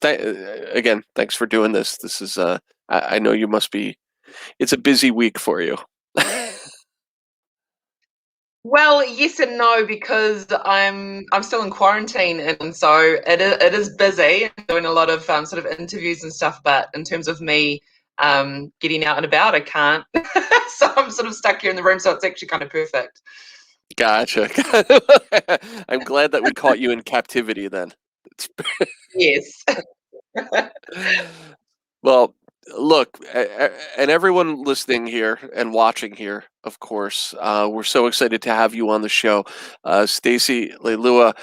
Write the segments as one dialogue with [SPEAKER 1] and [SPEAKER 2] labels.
[SPEAKER 1] again, thanks for doing this. This is I know you must be. It's a busy week for you.
[SPEAKER 2] Well, yes and no, because I'm still in quarantine, and so it is busy. I'm doing a lot of sort of interviews and stuff, but in terms of me getting out and about, I can't. So I'm sort of stuck here in the room. So it's actually kind of perfect.
[SPEAKER 1] Gotcha. I'm glad that we caught you in captivity then.
[SPEAKER 2] Yes.
[SPEAKER 1] Well, look, and everyone listening here and watching here, of course, we're so excited to have you on the show. Stacey Leilua,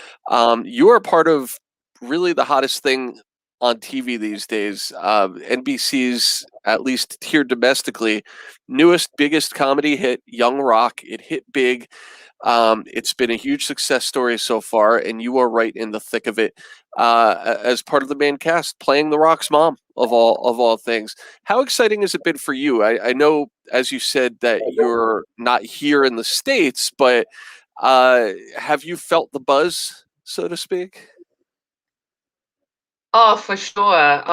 [SPEAKER 1] you are part of really the hottest thing on TV these days. NBC's, at least here domestically, newest, biggest comedy hit, Young Rock. It hit big. It's been a huge success story so far, and you are right in the thick of it as part of the main cast, playing The Rock's mom of all things. How exciting has it been for you? I know, as you said, that you're not here in the States, but have you felt the buzz, so to speak?
[SPEAKER 2] Oh, for sure.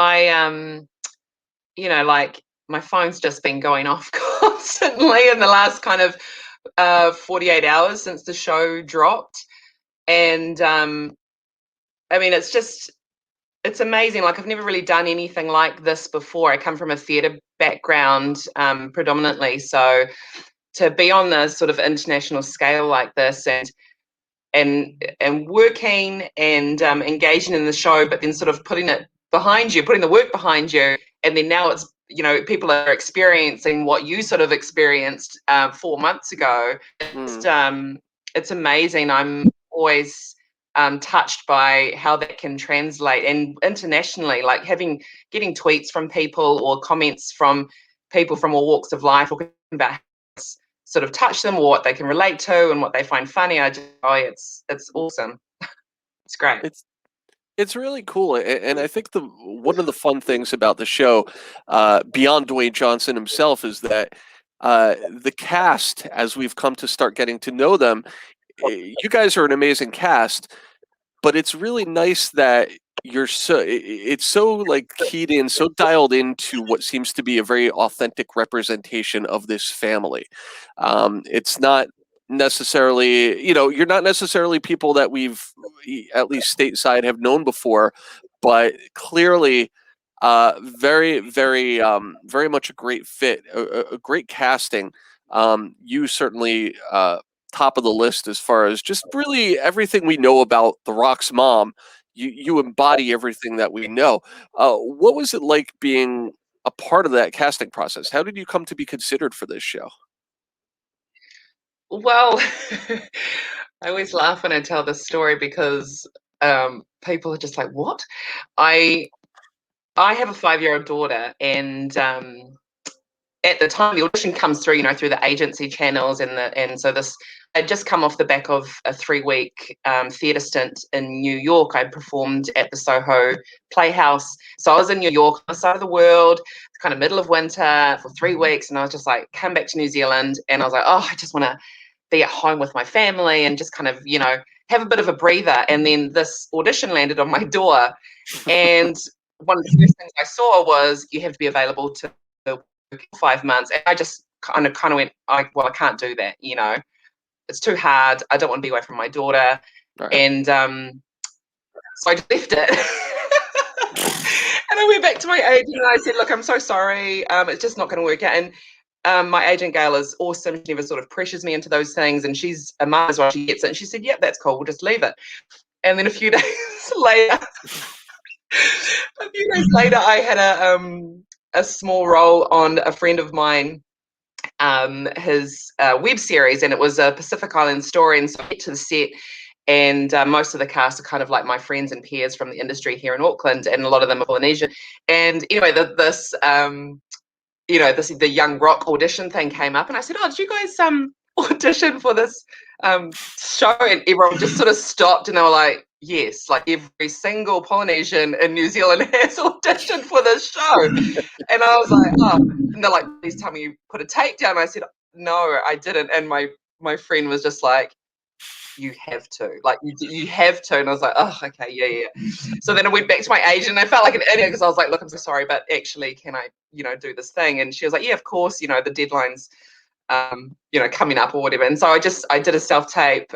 [SPEAKER 2] Like my phone's just been going off constantly in the last kind of 48 hours since the show dropped. And I mean, it's amazing. Like I've never really done anything like this before. I come from a theatre background predominantly, so to be on the sort of international scale like this and working and engaging in the show, but then sort of putting it behind you, putting the work behind you, and then now it's people are experiencing what you sort of experienced 4 months ago.
[SPEAKER 1] Hmm.
[SPEAKER 2] It's amazing. I'm always touched by how that can translate, and internationally, like getting tweets from people or comments from people from all walks of life talking about how it's sort of touch them or what they can relate to and what they find funny. It's awesome. It's great.
[SPEAKER 1] It's It's really cool, and I think the one of the fun things about the show, beyond Dwayne Johnson himself, is that the cast, as we've come to start getting to know them, you guys are an amazing cast, but it's really nice that it's so like keyed in, so dialed into what seems to be a very authentic representation of this family. It's not necessarily, you're not necessarily people that we've, at least stateside, have known before, but clearly very, very, very much a great fit, a great casting. You certainly top of the list as far as just really everything we know about The Rock's mom. You embody everything that we know. What was it like being a part of that casting process? How did you come to be considered for this show?
[SPEAKER 2] Well, I always laugh when I tell this story because people are just like, "What?" I I have a 5-year-old daughter, and at the time the audition comes through, through the agency channels, and so this I'd just come off the back of a 3-week theatre stint in New York. I performed at the Soho Playhouse, so I was in New York, on the side of the world, kind of middle of winter for 3 weeks, and I was just like, come back to New Zealand, and I was like, oh, I just want to be at home with my family and just kind of have a bit of a breather. And then this audition landed on my door, and one of the first things I saw was you have to be available to 5 months. And I just kind of went, well, I can't do that. It's too hard. I don't want to be away from my daughter.
[SPEAKER 1] Right.
[SPEAKER 2] And so I just left it. And I went back to my agent and I said, look, I'm so sorry. It's just not going to work out. And my agent, Gail, is awesome. She never sort of pressures me into those things. And she's a mum as well. She gets it. And she said, yep, that's cool. We'll just leave it. And then a few days later, I had a small role on a friend of mine, his web series, and it was a Pacific Island story. And so I get to the set, and most of the cast are kind of like my friends and peers from the industry here in Auckland, and a lot of them are Polynesian. And anyway, the Young Rock audition thing came up, and I said, "Oh, did you guys audition for this show?" And everyone just sort of stopped, and they were like, "Yes, like every single Polynesian in New Zealand has auditioned for this show." And I was like, "Oh," and they're like, "Please tell me you put a tape down." And I said, "No, I didn't." And my friend was just like, you have to, like, you have to. And I was like, oh, okay, yeah. So then I went back to my agent, and I felt like an idiot because I was like, look, I'm so sorry, but actually, can I, do this thing? And she was like, yeah, of course, the deadline's, coming up or whatever. And so I did a self-tape,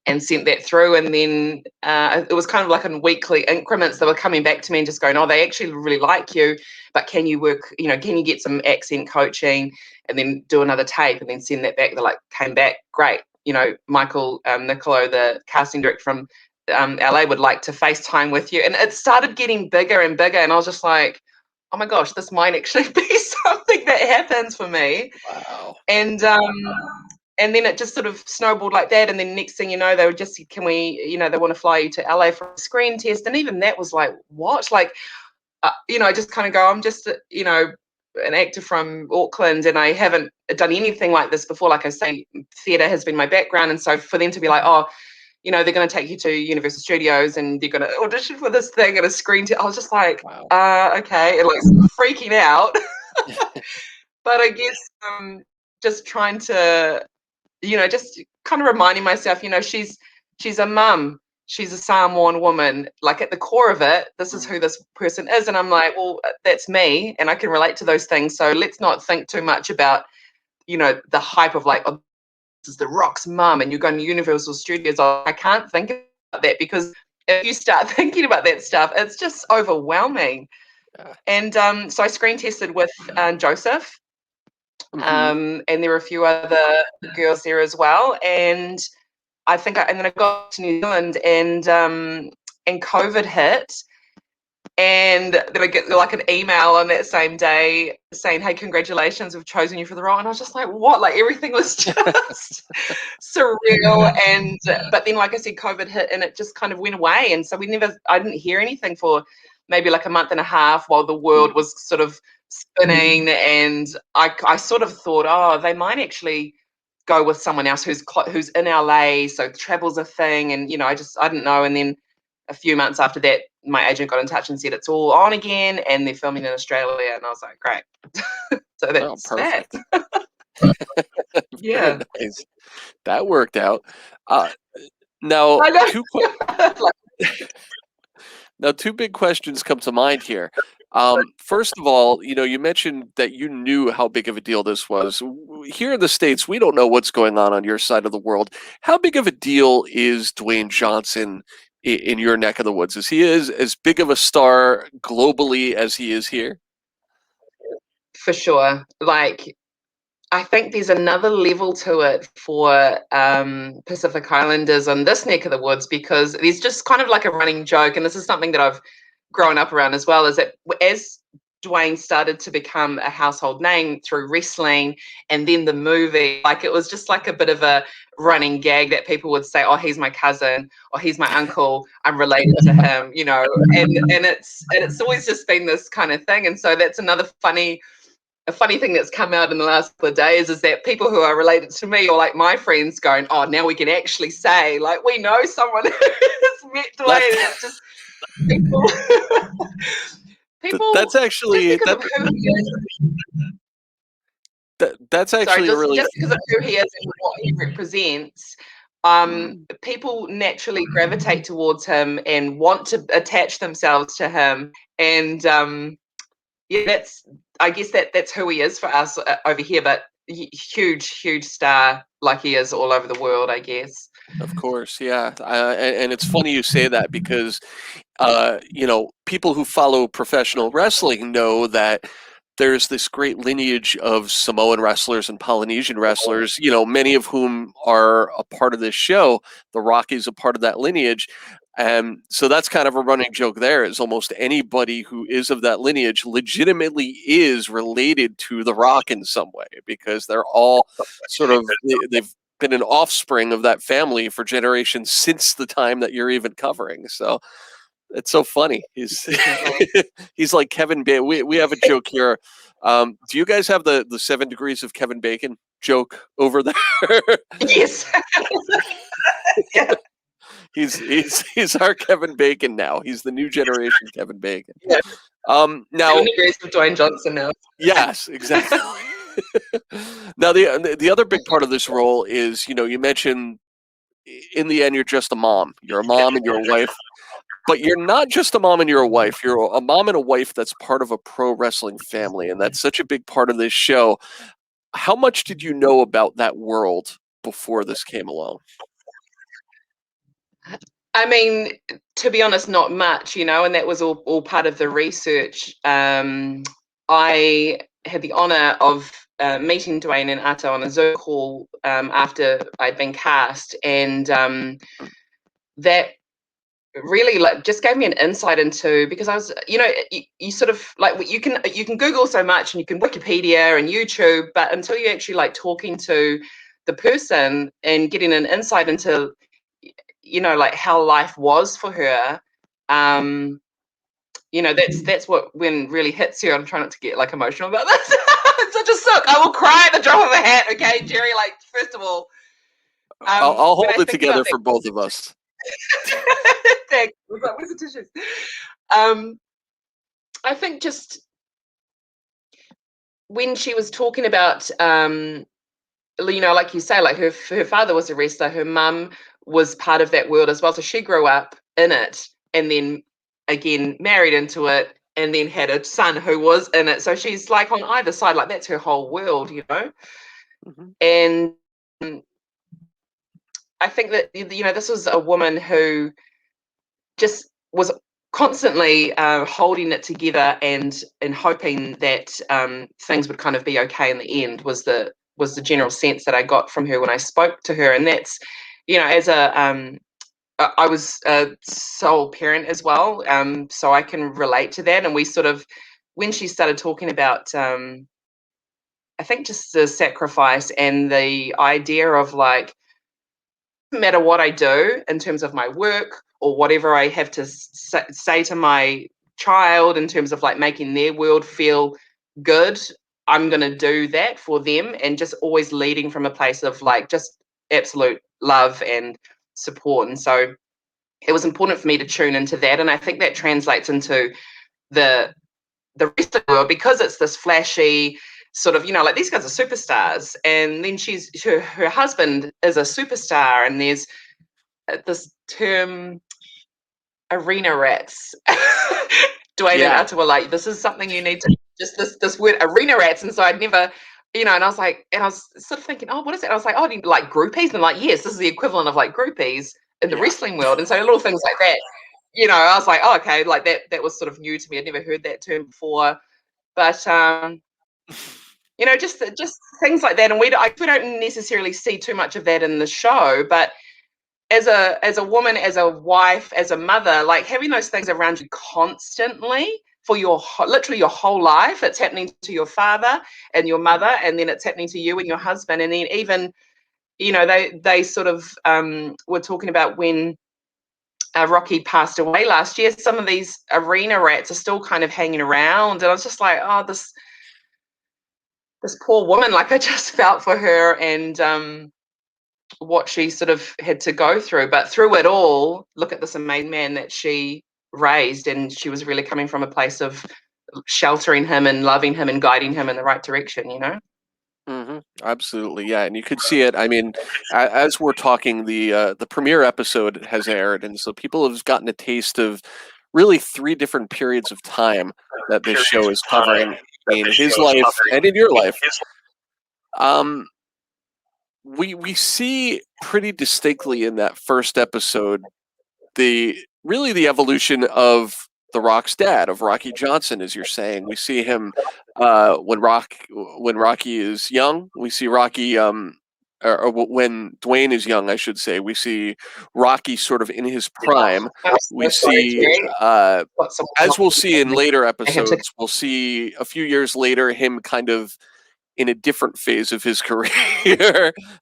[SPEAKER 2] and sent that through. And then it was kind of like in weekly increments. They were coming back to me and just going, oh, they actually really like you, but can you work, can you get some accent coaching and then do another tape and then send that back? They came back, great. Michael Nicolo, the casting director from LA, would like to FaceTime with you. And it started getting bigger and bigger. And I was just like, oh my gosh, this might actually be something that happens for me.
[SPEAKER 1] Wow.
[SPEAKER 2] And then it just sort of snowballed like that. And then next thing you know, they were just, can we, they want to fly you to LA for a screen test. And even that was like, what? Like, I just kind of go, I'm just, an actor from Auckland, and I haven't done anything like this before. Like I say, theatre has been my background. And so for them to be like, oh, they're going to take you to Universal Studios and they're going to audition for this thing and a screen test. I was just like,
[SPEAKER 1] wow.
[SPEAKER 2] Okay. And freaking out. But I guess just trying to, just kind of reminding myself, she's a mum, she's a Samoan woman. Like, at the core of it, this is who this person is. And I'm like, well, that's me, and I can relate to those things. So let's not think too much about, the hype of like, oh, this is The Rock's mum, and you're going to Universal Studios. I can't think about that, because if you start thinking about that stuff, it's just overwhelming.
[SPEAKER 1] Yeah.
[SPEAKER 2] And so I screen tested with Joseph.
[SPEAKER 1] Mm-hmm.
[SPEAKER 2] And there were a few other girls there as well. And and then I got to New Zealand, and COVID hit. And then I get like an email on that same day saying, hey, congratulations, we've chosen you for the role. And I was just like, what? Like, everything was just surreal. But then, like I said, COVID hit and it just kind of went away. And so I didn't hear anything for maybe like a month and a half while the world was sort of spinning. And I sort of thought, oh, they might actually go with someone else who's in LA. So travel's a thing. And, I didn't know. And then a few months after that, my agent got in touch and said it's all on again, and they're filming in Australia. And I was like, great. So that's
[SPEAKER 1] perfect.
[SPEAKER 2] that. Yeah.
[SPEAKER 1] Very nice. That worked out. Now, two big questions come to mind here. First of all, you mentioned that you knew how big of a deal this was. Here in the States, we don't know what's going on your side of the world. How big of a deal is Dwayne Johnson in your neck of the woods? Is he as big of a star globally as he is here?
[SPEAKER 2] For sure. Like, I think there's another level to it for Pacific Islanders on this neck of the woods, because there's just kind of like a running joke, and this is something that I've grown up around as well, is that as Dwayne started to become a household name through wrestling and then the movie, like, it was just like a bit of a running gag that people would say, oh, he's my cousin, or he's my uncle, I'm related to him, and it's always just been this kind of thing. And so that's another funny thing that's come out in the last couple of days, is that people who are related to me, or like my friends, going, oh, now we can actually say, like, we know someone who's met Dwayne. It's just people
[SPEAKER 1] that's actually that's actually
[SPEAKER 2] just because of who he is and what he represents, people naturally gravitate towards him and want to attach themselves to him. And I guess that's who he is for us over here. But huge star, like he is all over the world, I guess.
[SPEAKER 1] Of course, yeah. And it's funny you say that, because people who follow professional wrestling know that there's this great lineage of Samoan wrestlers and Polynesian wrestlers, many of whom are a part of this show. The Rock is a part of that lineage. And so that's kind of a running joke there, is almost anybody who is of that lineage legitimately is related to The Rock in some way, because they're all sort of, they've been an offspring of that family for generations since the time that you're even covering. So it's so funny. He's like Kevin Bacon. We have a joke here. Do you guys have the 7 degrees of Kevin Bacon joke over there?
[SPEAKER 2] Yes. Yeah.
[SPEAKER 1] He's our Kevin Bacon now. He's the new generation Kevin Bacon.
[SPEAKER 2] Yeah.
[SPEAKER 1] Now
[SPEAKER 2] 7 degrees of Dwayne Johnson now.
[SPEAKER 1] Yes, exactly. Now the other big part of this role is, you mentioned in the end, you're just a mom. You're a mom and you're a wife. But you're not just a mom and you're a wife. You're a mom and a wife that's part of a pro wrestling family, and that's such a big part of this show. How much did you know about that world before this came along?
[SPEAKER 2] I mean, to be honest, not much, and that was all part of the research. I had the honor of meeting Dwayne and Ato on a Zoom call after I'd been cast, and that really just gave me an insight into, because I was, you sort of like, you can Google so much and you can Wikipedia and YouTube, but until you actually like talking to the person and getting an insight into like how life was for her, that's what when really hits you. I'm trying not to get like emotional about this. It's such a suck. I will cry at the drop of a hat. Okay, Gerry. Like, first of all,
[SPEAKER 1] I'll
[SPEAKER 2] when
[SPEAKER 1] hold
[SPEAKER 2] I
[SPEAKER 1] it
[SPEAKER 2] think about
[SPEAKER 1] together
[SPEAKER 2] that,
[SPEAKER 1] for both of us.
[SPEAKER 2] thanks. Where's the tissues? Um, I think just when she was talking about, like you say, like her father was a wrestler, her mum was part of that world as well. So she grew up in it, and then again married into it, and then had a son who was in it. So she's like on either side, like that's her whole world,
[SPEAKER 1] Mm-hmm.
[SPEAKER 2] And I think that this was a woman who just was constantly holding it together and hoping that things would kind of be okay in the end, was the general sense that I got from her when I spoke to her. And that's, as I was a sole parent as well, so I can relate to that. And we sort of, when she started talking about, I think just the sacrifice and the idea of like, no matter what I do in terms of my work or whatever I have to say to my child in terms of like making their world feel good, I'm going to do that for them, and just always leading from a place of like just absolute love and support. And so it was important for me to tune into that. And I think that translates into the rest of the world, because it's this flashy sort of, like these guys are superstars, and then her husband is a superstar, and there's this term arena rats. Dwayne and
[SPEAKER 1] Yeah.
[SPEAKER 2] Atta were like, this is something you need to, just this word arena rats. And so I'd never, and I was like, and I was sort of thinking, oh, what is it? I was like, oh, do you like groupies? And like, yes, this is the equivalent of like groupies in the
[SPEAKER 1] Yeah.
[SPEAKER 2] wrestling world. And so little things like that, I was like, oh, okay, like that was sort of new to me. I'd never heard that term before. But just things like that. And we don't necessarily see too much of that in the show, but as a woman, as a wife, as a mother, like having those things around you constantly for literally your whole life. It's happening to your father and your mother, and then it's happening to you and your husband, and then even they sort of were talking about when Rocky passed away last year. Some of these arena rats are still kind of hanging around, and I was just like, oh, this poor woman. Like, I just felt for her, and what she sort of had to go through. But through it all, look at this amazing man that she raised, and she was really coming from a place of sheltering him and loving him and guiding him in the right direction,
[SPEAKER 1] Mm-hmm. Absolutely, yeah, and you could see it. I mean, as we're talking, the premiere episode has aired, and so people have gotten a taste of really three different periods of time that this show is covering in his life and in your life. Um, we see pretty distinctly in that first episode the evolution of the Rock's dad, of Rocky Johnson, as you're saying. We see him when Rocky is young. We see Rocky or when Dwayne is young, I should say. We see Rocky sort of in his prime.
[SPEAKER 2] I'm
[SPEAKER 1] We
[SPEAKER 2] so sorry,
[SPEAKER 1] see
[SPEAKER 2] Jerry.
[SPEAKER 1] as we'll see in later episodes, we'll see a few years later him kind of in a different phase of his career,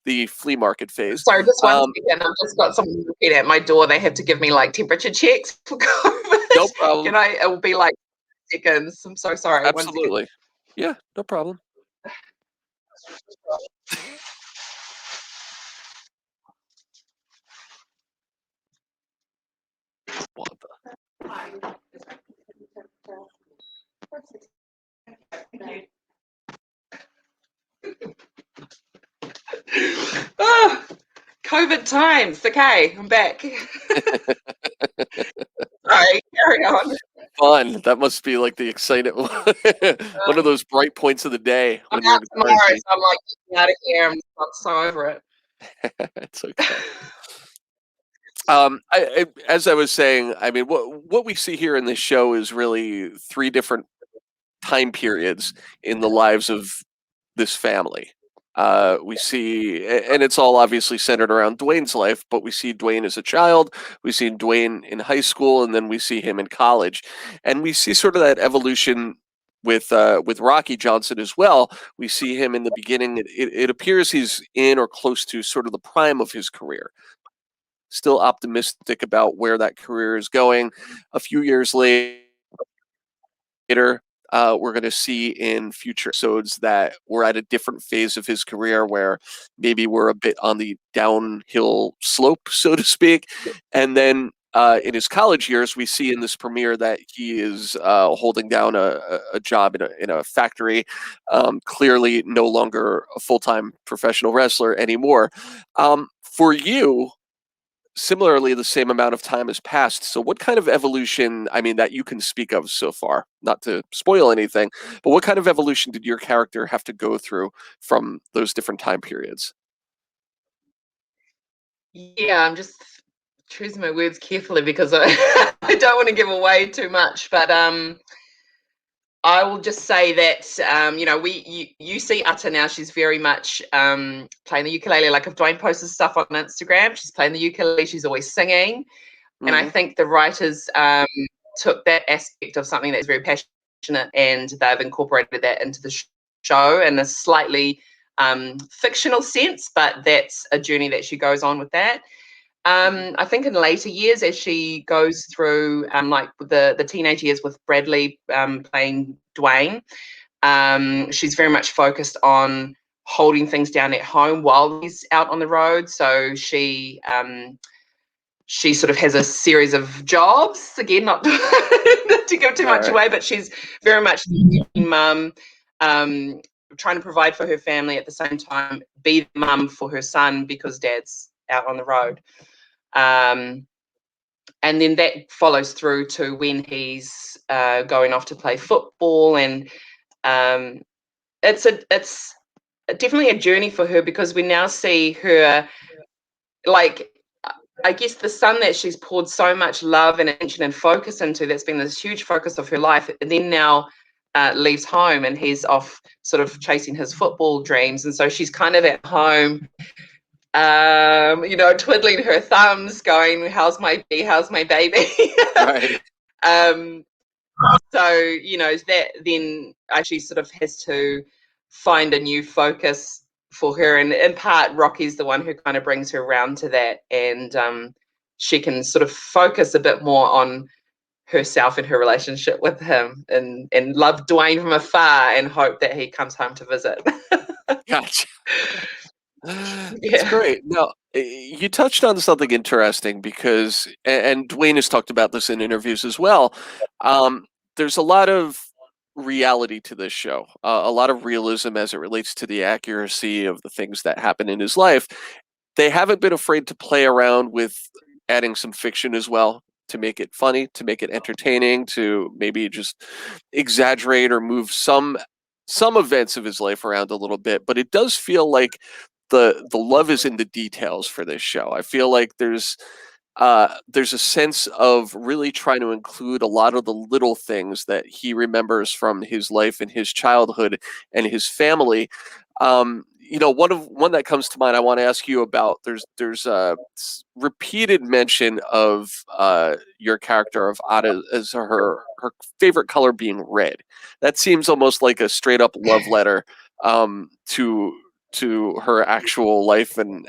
[SPEAKER 1] the flea market phase.
[SPEAKER 2] Sorry, just one second. I've just got someone looking at my door. They have to give me like temperature checks for COVID.
[SPEAKER 1] No problem.
[SPEAKER 2] It will be like seconds. I'm so sorry. 1 second.
[SPEAKER 1] Absolutely. Yeah, no problem. What
[SPEAKER 2] Ah, COVID times. Okay, I'm back. Sorry, carry on.
[SPEAKER 1] Fun. That must be like the exciting one of those bright points of the day
[SPEAKER 2] I'm
[SPEAKER 1] when you're
[SPEAKER 2] out
[SPEAKER 1] in
[SPEAKER 2] tomorrow,
[SPEAKER 1] quarantine.
[SPEAKER 2] so I'm like getting out of here. I'm so over it.
[SPEAKER 1] It's okay. As I was saying, I mean, what we see here in this show is really three different time periods in the lives of this family. We see, and it's all obviously centered around Dwayne's life, but we see Dwayne as a child, we see Dwayne in high school, and then we see him in college, and we see sort of that evolution with Rocky Johnson as well. We see him in the beginning. It appears he's in or close to sort of the prime of his career. Still optimistic about where that career is going. A few years later, we're going to see in future episodes that we're at a different phase of his career where maybe we're a bit on the downhill slope, so to speak. And then in his college years, we see in this premiere that he is holding down a job in a factory, clearly no longer a full time professional wrestler anymore. For you, similarly, the same amount of time has passed. So, what kind of evolution, I mean, that you can speak of so far, not to spoil anything, but what kind of evolution did your character have to go through from those different time periods?
[SPEAKER 2] Yeah, I'm just choosing my words carefully because I, I don't want to give away too much. But I will just say that you see Utter now. She's very much playing the ukulele. Like if Dwayne posts stuff on Instagram, she's playing the ukulele. She's always singing, and I
[SPEAKER 1] Hmm.
[SPEAKER 2] think the writers took that aspect of something that's very passionate and they've incorporated that into the show in a slightly fictional sense. But that's a journey that she goes on with that. I think in later years, as she goes through like the teenage years with Bradley playing Dwayne, she's very much focused on holding things down at home while he's out on the road. So she sort of has a series of jobs. Again, not to give too
[SPEAKER 1] All
[SPEAKER 2] much
[SPEAKER 1] right.
[SPEAKER 2] away, but she's very much the mum, um, trying to provide for her family at the same time, be the mum for her son because dad's out on the road. Um, and then that follows through to when he's going off to play football, and um, it's definitely a journey for her because we now see her like I guess the son that she's poured so much love and attention and focus into, that's been this huge focus of her life, and then now leaves home and he's off sort of chasing his football dreams, and so she's kind of at home twiddling her thumbs, going, "How's my baby?"
[SPEAKER 1] Right.
[SPEAKER 2] um, so that then she sort of has to find a new focus for her, and in part, Rocky's the one who kind of brings her around to that, and she can sort of focus a bit more on herself and her relationship with him, and love Dwayne from afar, and hope that he comes home to visit.
[SPEAKER 1] Gotcha. That's
[SPEAKER 2] Yeah.
[SPEAKER 1] great. Now, you touched on something interesting because, and Dwayne has talked about this in interviews as well. Um, there's a lot of reality to this show, a lot of realism as it relates to the accuracy of the things that happen in his life. They haven't been afraid to play around with adding some fiction as well to make it funny, to make it entertaining, to maybe just exaggerate or move some events of his life around a little bit. But it does feel like the love is in the details for this show. I feel like there's a sense of really trying to include a lot of the little things that he remembers from his life and his childhood and his family. One that comes to mind I want to ask you about. There's a repeated mention of your character of Ada as her favorite color being red. That seems almost like a straight up love letter to her actual life and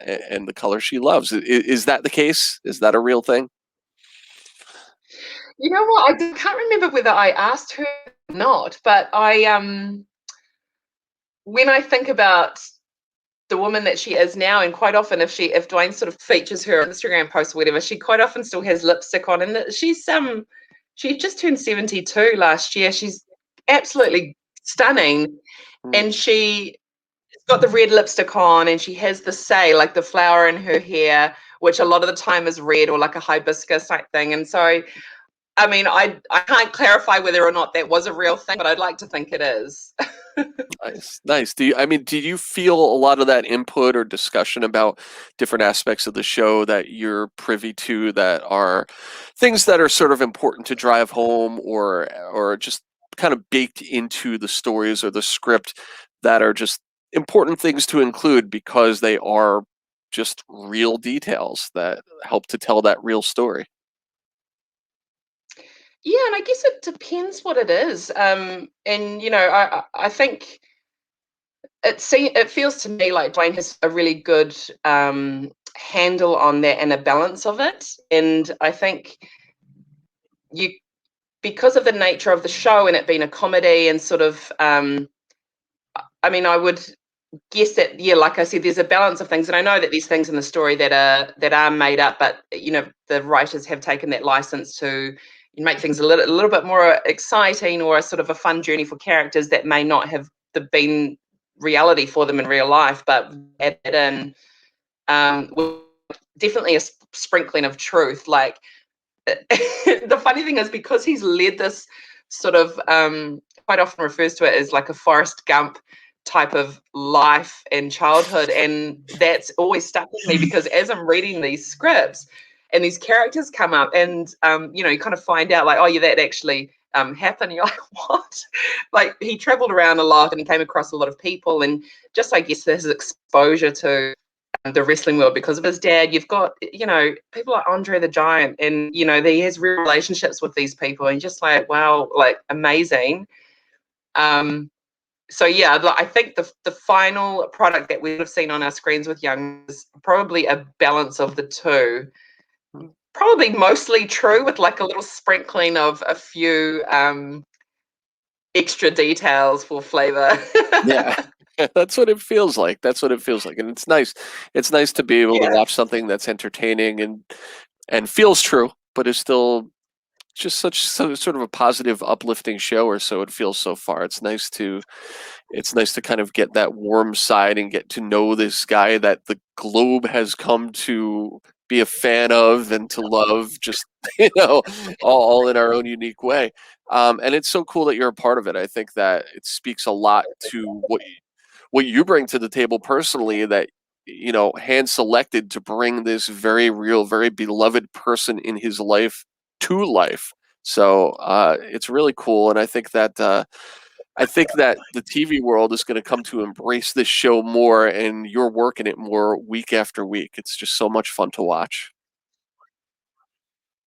[SPEAKER 1] the color she loves. Is that the case? Is that a real thing?
[SPEAKER 2] You know what? I can't remember whether I asked her or not, but I when I think about the woman that she is now, and quite often if Dwayne sort of features her on Instagram posts or whatever, she quite often still has lipstick on, and she just turned 72 last year. She's absolutely stunning,
[SPEAKER 1] Mm.
[SPEAKER 2] and she got the red lipstick on, and she has the say, like the flower in her hair, which a lot of the time is red or like a hibiscus type thing. And so, I mean, I can't clarify whether or not that was a real thing, but I'd like to think it is.
[SPEAKER 1] Nice, nice. Do you feel a lot of that input or discussion about different aspects of the show that you're privy to that are things that are sort of important to drive home or just kind of baked into the stories or the script that are just important things to include because they are just real details that help to tell that real story?
[SPEAKER 2] Yeah, and I guess it depends what it is. And I think it feels to me like Dwayne has a really good handle on that and a balance of it. And I think you, because of the nature of the show and it being a comedy and sort of, I mean, I would guess that, yeah, like I said, there's a balance of things, and I know that there's things in the story that are made up, but the writers have taken that license to make things a little bit more exciting, or a sort of a fun journey for characters that may not have been reality for them in real life, but add it in, with definitely a sprinkling of truth. Like, the funny thing is, because he's led this sort of, quite often refers to it as like a Forrest Gump type of life and childhood, and that's always stuck with me, because as I'm reading these scripts and these characters come up, and you kind of find out, like, oh yeah, that actually happened. You're like, what? Like, he traveled around a lot and he came across a lot of people, and just, I guess, his exposure to the wrestling world because of his dad. You've got, people like Andre the Giant, and he has real relationships with these people, and just like, wow, like, amazing. So yeah, I think the final product that we would have seen on our screens with Young is probably a balance of the two. Probably mostly true, with like a little sprinkling of a few extra details for flavor.
[SPEAKER 1] Yeah. That's what it feels like. That's what it feels like. And it's nice. It's nice to be able to
[SPEAKER 2] Yeah.
[SPEAKER 1] watch something that's entertaining and feels true, but is still just sort of a positive, uplifting show, or so it feels so far. It's nice to kind of get that warm side and get to know this guy that the globe has come to be a fan of and to love, just all in our own unique way. And it's so cool that you're a part of it. I think that it speaks a lot to what you bring to the table personally, that hand selected to bring this very real, very beloved person in his life to life. So it's really cool, and I think that the TV world is going to come to embrace this show more, and you're working it more week after week. It's just so much fun to watch.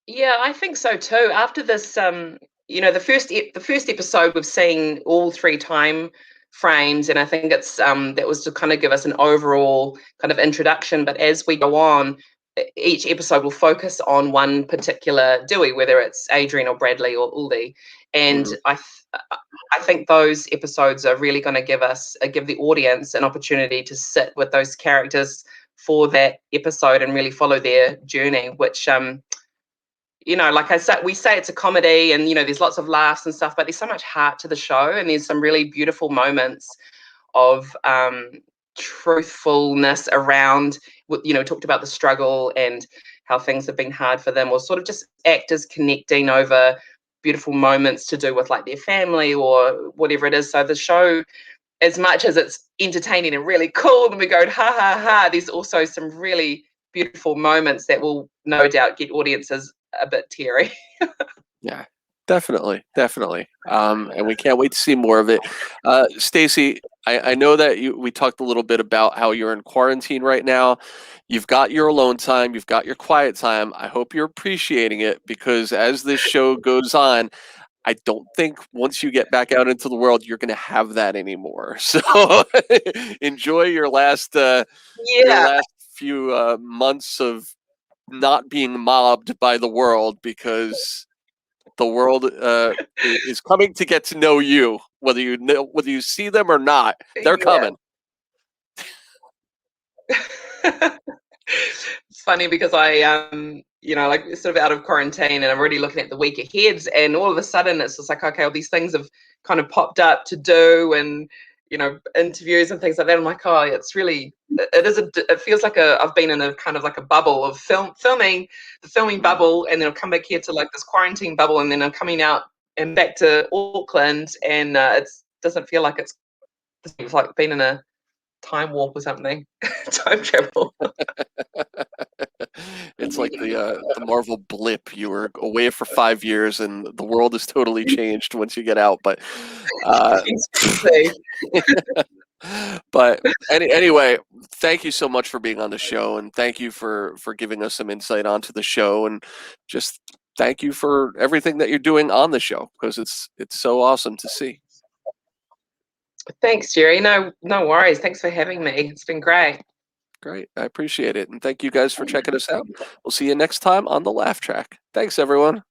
[SPEAKER 2] Yeah, I think so too. After this, the first episode, we've seen all three time frames, and I think it's that was to kind of give us an overall kind of introduction. But as we go on, each episode will focus on one particular Dewey, whether it's Adrian or Bradley or Uldi, and
[SPEAKER 1] Hmm.
[SPEAKER 2] I think those episodes are really going to give the audience an opportunity to sit with those characters for that episode and really follow their journey, which like I said, we say it's a comedy, and there's lots of laughs and stuff, but there's so much heart to the show, and there's some really beautiful moments of truthfulness around. Talked about the struggle and how things have been hard for them, or sort of just actors connecting over beautiful moments to do with like their family or whatever it is. So the show, as much as it's entertaining and really cool, and we go ha ha ha, there's also some really beautiful moments that will no doubt get audiences a bit teary.
[SPEAKER 1] Yeah, definitely, definitely. And we can't wait to see more of it. Stacey, I know that we talked a little bit about how you're in quarantine right now. You've got your alone time, you've got your quiet time. I hope you're appreciating it, because as this show goes on, I don't think once you get back out into the world, you're going to have that anymore. So enjoy your
[SPEAKER 2] Yeah,
[SPEAKER 1] last few months of not being mobbed by the world, because the world is coming to get to know you, whether you see them or not. They're
[SPEAKER 2] yeah.
[SPEAKER 1] coming.
[SPEAKER 2] It's funny because I, like, sort of out of quarantine, and I'm already looking at the week ahead, and all of a sudden it's just like, okay, all these things have kind of popped up to do, and interviews and things like that. I'm like, oh, it's really, it feels like I've been in a kind of like a bubble of filming, the filming bubble, and then I'll come back here to like this quarantine bubble, and then I'm coming out and back to Auckland, and it doesn't feel like it's like being in a time warp or something, time travel.
[SPEAKER 1] It's like the Marvel blip. You were away for 5 years, and the world is totally changed once you get out. But but anyway, thank you so much for being on the show, and thank you for giving us some insight onto the show, and just thank you for everything that you're doing on the show, because it's so awesome to see.
[SPEAKER 2] Thanks, Gerry. No worries. Thanks for having me. It's been great.
[SPEAKER 1] Great, I appreciate it, and thank you guys for checking us out. We'll see you next time on the Laugh Track. Thanks, everyone.